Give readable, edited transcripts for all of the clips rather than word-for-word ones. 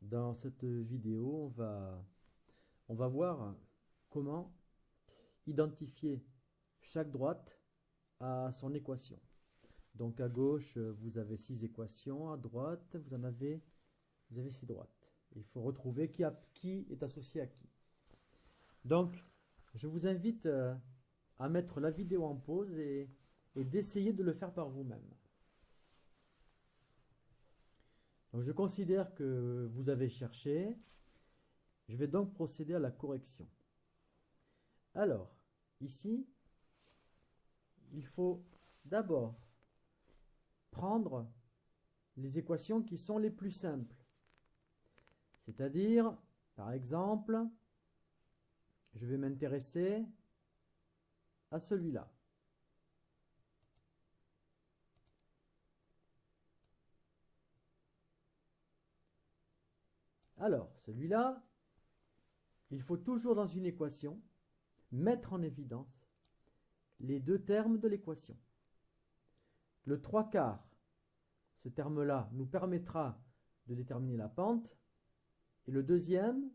Dans cette vidéo, on va voir comment identifier chaque droite à son équation. Donc à gauche, vous avez 6 équations, à droite, vous avez 6 droites. Il faut retrouver qui est associé à qui. Donc, je vous invite à mettre la vidéo en pause et d'essayer de le faire par vous-même. Donc, je considère que vous avez cherché. Je vais donc procéder à la correction. Alors, ici, il faut d'abord prendre les équations qui sont les plus simples. C'est-à-dire, par exemple, je vais m'intéresser à celui-là. Alors, celui-là, il faut toujours dans une équation mettre en évidence les deux termes de l'équation. Le 3/4, ce terme-là nous permettra de déterminer la pente. Et le deuxième,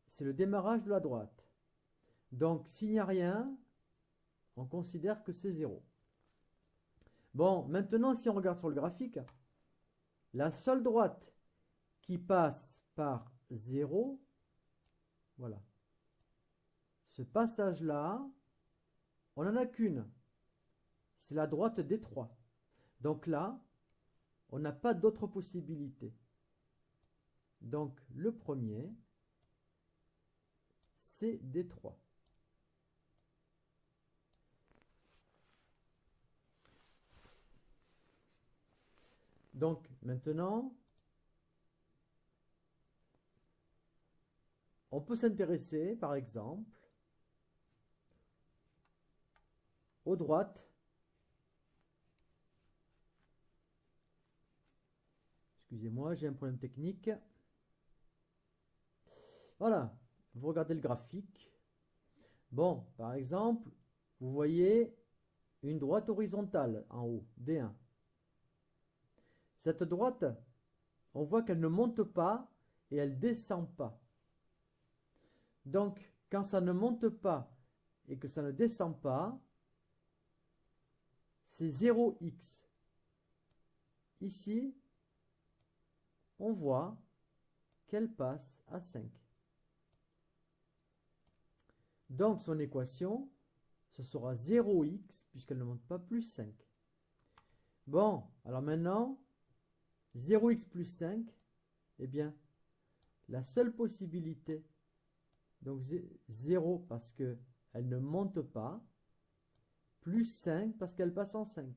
c'est le démarrage de la droite. Donc, s'il n'y a rien, on considère que c'est 0. Bon, maintenant, si on regarde sur le graphique, la seule droite qui passe par 0, voilà. Ce passage-là, on n'en a qu'une. C'est la droite D3. Donc là, on n'a pas d'autre possibilité. Donc, le premier, c'est D3. Donc, maintenant, on peut s'intéresser, par exemple, aux droites. Excusez-moi, j'ai un problème technique. Voilà, vous regardez le graphique. Bon, par exemple, vous voyez une droite horizontale en haut, D1. Cette droite, on voit qu'elle ne monte pas et elle ne descend pas. Donc, quand ça ne monte pas et que ça ne descend pas, c'est 0x. Ici, on voit qu'elle passe à 5. Donc, son équation, ce sera 0x puisqu'elle ne monte pas plus 5. Bon, alors maintenant, 0x plus 5, eh bien, la seule possibilité, donc 0 parce qu'elle ne monte pas, plus 5 parce qu'elle passe en 5.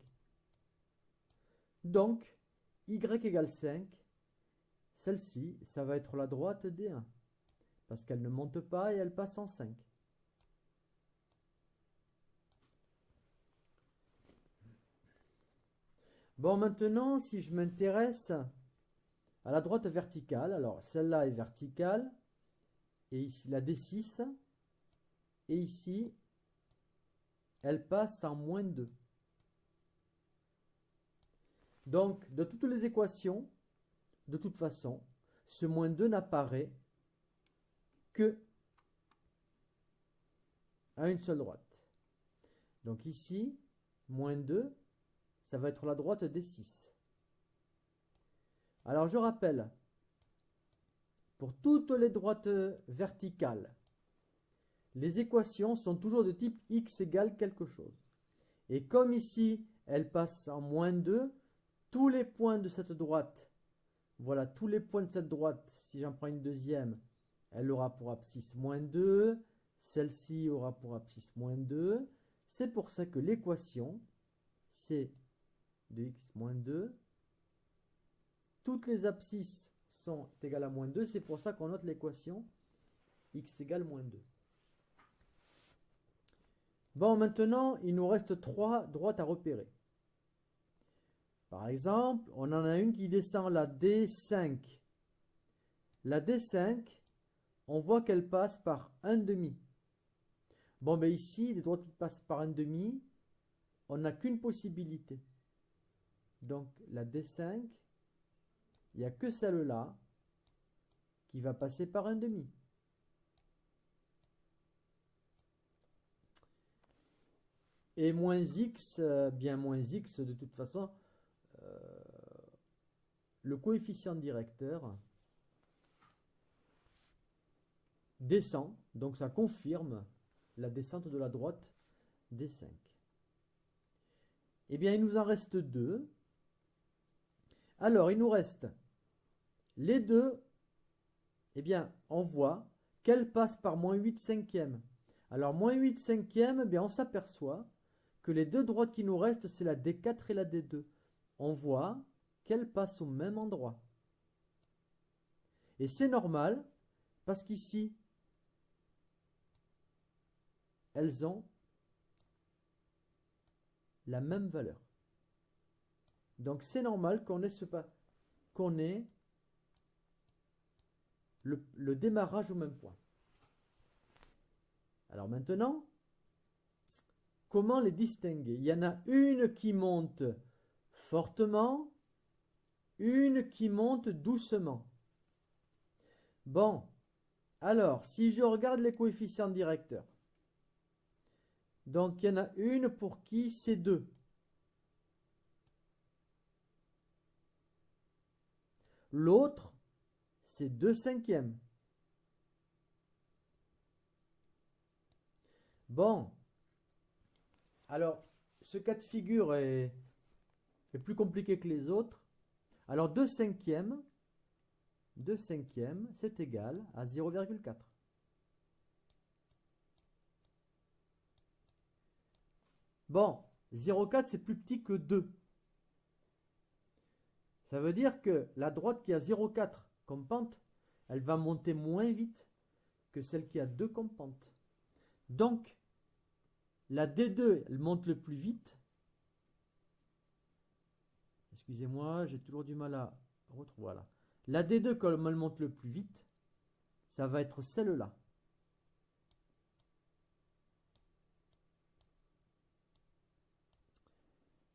Donc, y égale 5, celle-ci, ça va être la droite D1, parce qu'elle ne monte pas et elle passe en 5. Bon, maintenant, si je m'intéresse à la droite verticale, alors celle-là est verticale, et ici la D6, et ici, elle passe en moins 2. Donc, de toutes les équations, de toute façon, ce moins 2 n'apparaît que à une seule droite. Donc ici, moins 2, ça va être la droite D6. Alors je rappelle, pour toutes les droites verticales, les équations sont toujours de type x égale quelque chose. Et comme ici, elle passe en moins 2, tous les points de cette droite, voilà, tous les points de cette droite, si j'en prends une deuxième, elle aura pour abscisse moins 2, celle-ci aura pour abscisse moins 2. C'est pour ça que l'équation, c'est de x moins 2. Toutes les abscisses sont égales à moins 2. C'est pour ça qu'on note l'équation x égale moins 2. Bon, maintenant, il nous reste 3 droites à repérer. Par exemple, on en a une qui descend la D5. La D5, on voit qu'elle passe par 1,5. Bon, ben ici, des droites qui passent par 1,5, on n'a qu'une possibilité. Donc, la D5, il n'y a que celle-là. qui va passer par un demi. Et moins x, bien moins x, de toute façon, le coefficient directeur descend, donc ça confirme la descente de la droite des 5. Eh bien, il nous en reste 2. Alors, il nous reste les deux. Eh bien, on voit qu'elles passent par moins 8 cinquièmes. Alors, moins 8 cinquièmes, eh bien, on s'aperçoit que les deux droites qui nous restent, c'est la D4 et la D2. On voit qu'elles passent au même endroit. Et c'est normal, parce qu'ici, elles ont la même valeur. Donc c'est normal qu'on ait le démarrage au même point. Alors maintenant, comment les distinguer? Il y en a une qui monte fortement, une qui monte doucement. Bon, alors si je regarde les coefficients directeurs, donc il y en a une pour qui c'est 2. L'autre, c'est 2 cinquièmes. Bon, alors ce cas de figure est plus compliqué que les autres. Alors 2 cinquièmes, c'est égal à 0,4. Bon, 0,4 c'est plus petit que 2. Ça veut dire que la droite qui a 0,4 comme pente, elle va monter moins vite que celle qui a 2 comme pente. Donc, la D2, elle monte le plus vite. Excusez-moi, j'ai toujours du mal à retrouver. Voilà. La D2, comme elle monte le plus vite, ça va être celle-là.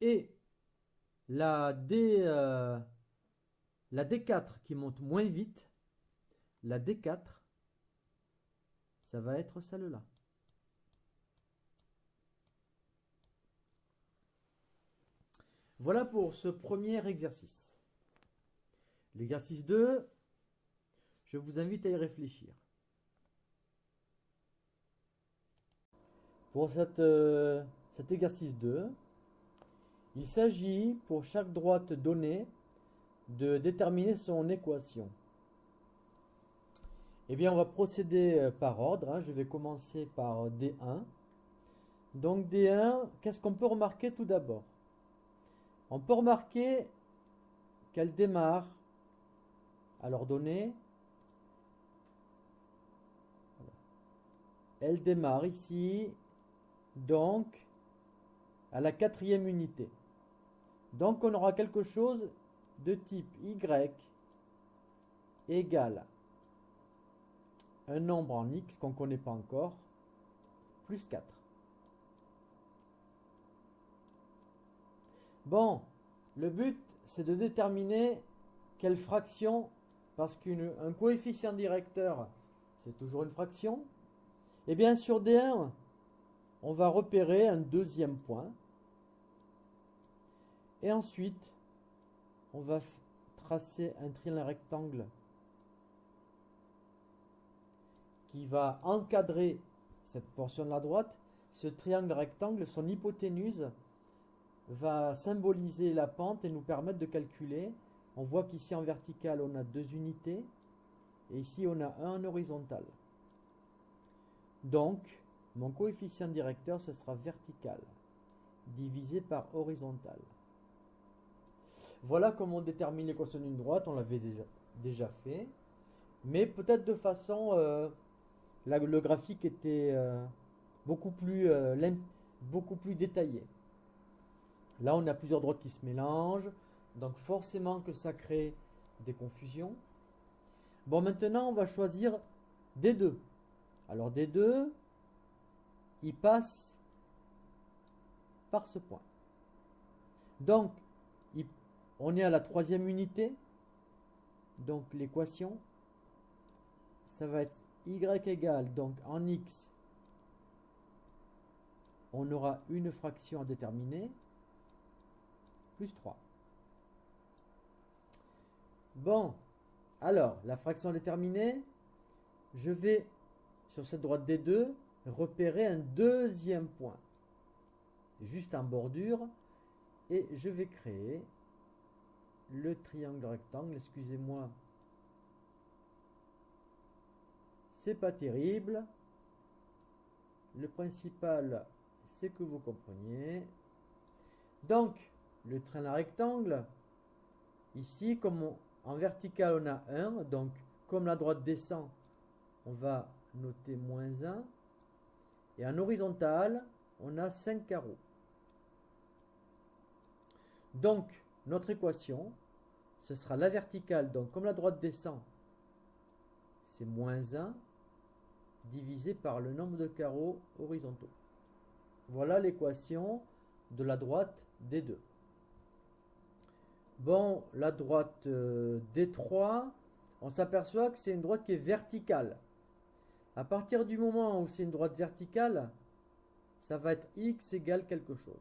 Et la D4 qui monte moins vite, la D4, ça va être celle-là. Voilà pour ce premier exercice. L'exercice 2, je vous invite à y réfléchir. Pour cet exercice 2, il s'agit pour chaque droite donnée de déterminer son équation. Eh bien, on va procéder par ordre. Je vais commencer par D1. Donc D1, qu'est-ce qu'on peut remarquer tout d'abord? On peut remarquer qu'elle démarre à l'ordonnée. Elle démarre ici, donc à la 4e unité. Donc on aura quelque chose de type Y égale un nombre en X qu'on ne connaît pas encore, plus 4. Bon, le but c'est de déterminer quelle fraction, parce qu'un coefficient directeur c'est toujours une fraction. Et bien sur D1, on va repérer un deuxième point. Et ensuite, on va tracer un triangle rectangle qui va encadrer cette portion de la droite. Ce triangle rectangle, son hypoténuse, va symboliser la pente et nous permettre de calculer. On voit qu'ici en vertical, on a 2 unités. Et ici, on a 1 en horizontal. Donc, mon coefficient directeur, ce sera vertical, divisé par horizontal. Voilà comment on détermine l'équation d'une droite, on l'avait déjà fait. Mais peut-être de façon... le graphique était beaucoup plus détaillé. Là, on a plusieurs droites qui se mélangent. Donc forcément que ça crée des confusions. Bon, maintenant, on va choisir D2. Alors D2, il passe par ce point. Donc, on est à la 3e unité. Donc l'équation ça va être y égale, donc en x, on aura une fraction à déterminer, plus 3. Bon, alors, la fraction à déterminer, je vais, sur cette droite D2, repérer un deuxième point, juste en bordure, et je vais créer le triangle rectangle. Excusez-moi, c'est pas terrible. Le principal, c'est que vous compreniez. Donc, le triangle rectangle, ici, comme en vertical on a 1, donc comme la droite descend, on va noter -1. Et en horizontal, on a 5 carreaux. Donc, notre équation, ce sera la verticale. Donc, comme la droite descend, c'est -1 divisé par le nombre de carreaux horizontaux. Voilà l'équation de la droite D2. Bon, la droite D3, on s'aperçoit que c'est une droite qui est verticale. À partir du moment où c'est une droite verticale, ça va être x égale quelque chose.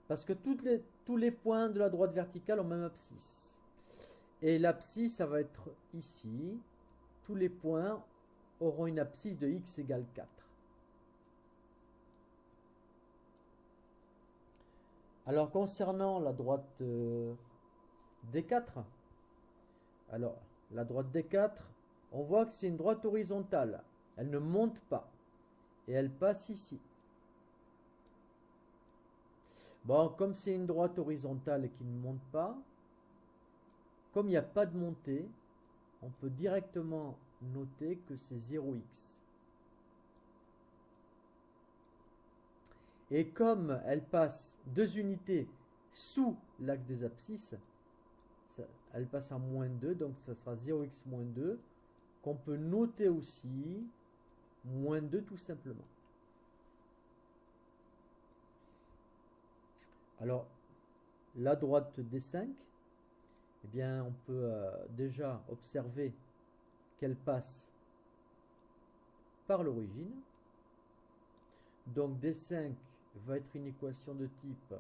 Parce que tous les points de la droite verticale ont même abscisse. Et l'abscisse, ça va être ici. Tous les points auront une abscisse de x égale 4. Alors, concernant la droite D4, alors, la droite D4, on voit que c'est une droite horizontale. Elle ne monte pas. Et elle passe ici. Bon, comme c'est une droite horizontale et qui ne monte pas, comme il n'y a pas de montée, on peut directement noter que c'est 0x. Et comme elle passe 2 unités sous l'axe des abscisses, elle passe en -2, donc ça sera 0x-2, qu'on peut noter aussi -2 tout simplement. Alors, la droite D5, eh bien, on peut déjà observer qu'elle passe par l'origine. Donc, D5 va être une équation de type.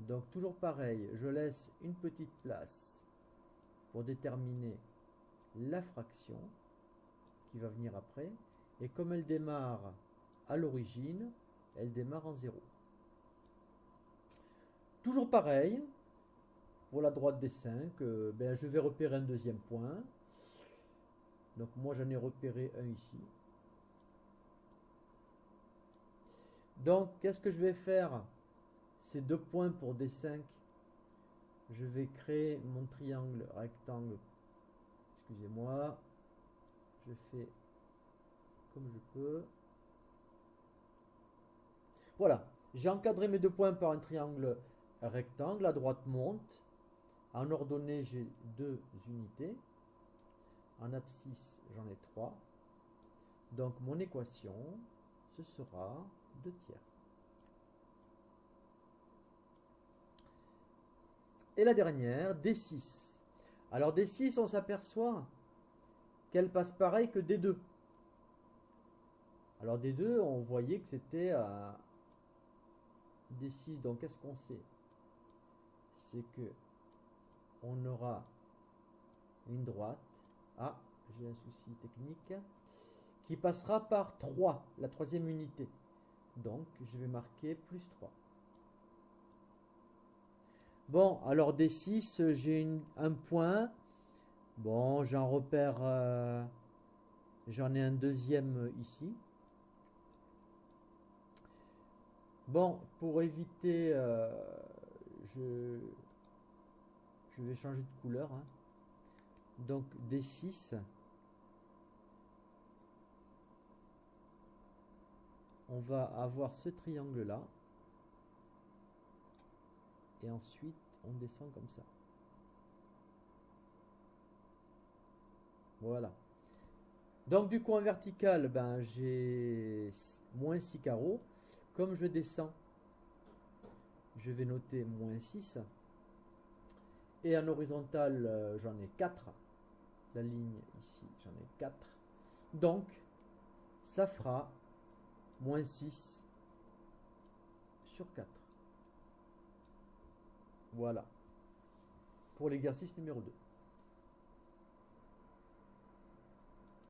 Donc, toujours pareil, je laisse une petite place pour déterminer la fraction qui va venir après. Et comme elle démarre à l'origine, elle démarre en 0. Toujours pareil, pour la droite des 5, je vais repérer un deuxième point. Donc moi j'en ai repéré un ici. Donc qu'est-ce que je vais faire? Ces 2 points pour D5, je vais créer mon triangle rectangle. Excusez-moi, je fais comme je peux. Voilà, j'ai encadré mes 2 points par un triangle rectangle. La droite monte. En ordonnée, j'ai 2 unités. En abscisse, j'en ai 3. Donc mon équation, ce sera 2 tiers. Et la dernière, D6. Alors D6, on s'aperçoit qu'elle passe pareil que D2. Alors D2, on voyait que c'était D6. Donc qu'est-ce qu'on sait? C'est que on aura une droite. Ah, j'ai un souci technique. Qui passera par 3, la troisième unité. Donc je vais marquer plus 3. Bon, alors D6, j'ai un point. Bon, j'en repère, j'en ai un deuxième ici. Bon, pour éviter, je vais changer de couleur. Hein. Donc D6. On va avoir ce triangle-là. Et ensuite, on descend comme ça. Voilà. Donc du coup en vertical, j'ai -6 carreaux. Comme je descends, je vais noter -6. Et en horizontal, j'en ai 4. La ligne ici, j'en ai 4. Donc, ça fera moins 6 sur 4. Voilà. Pour l'exercice numéro 2.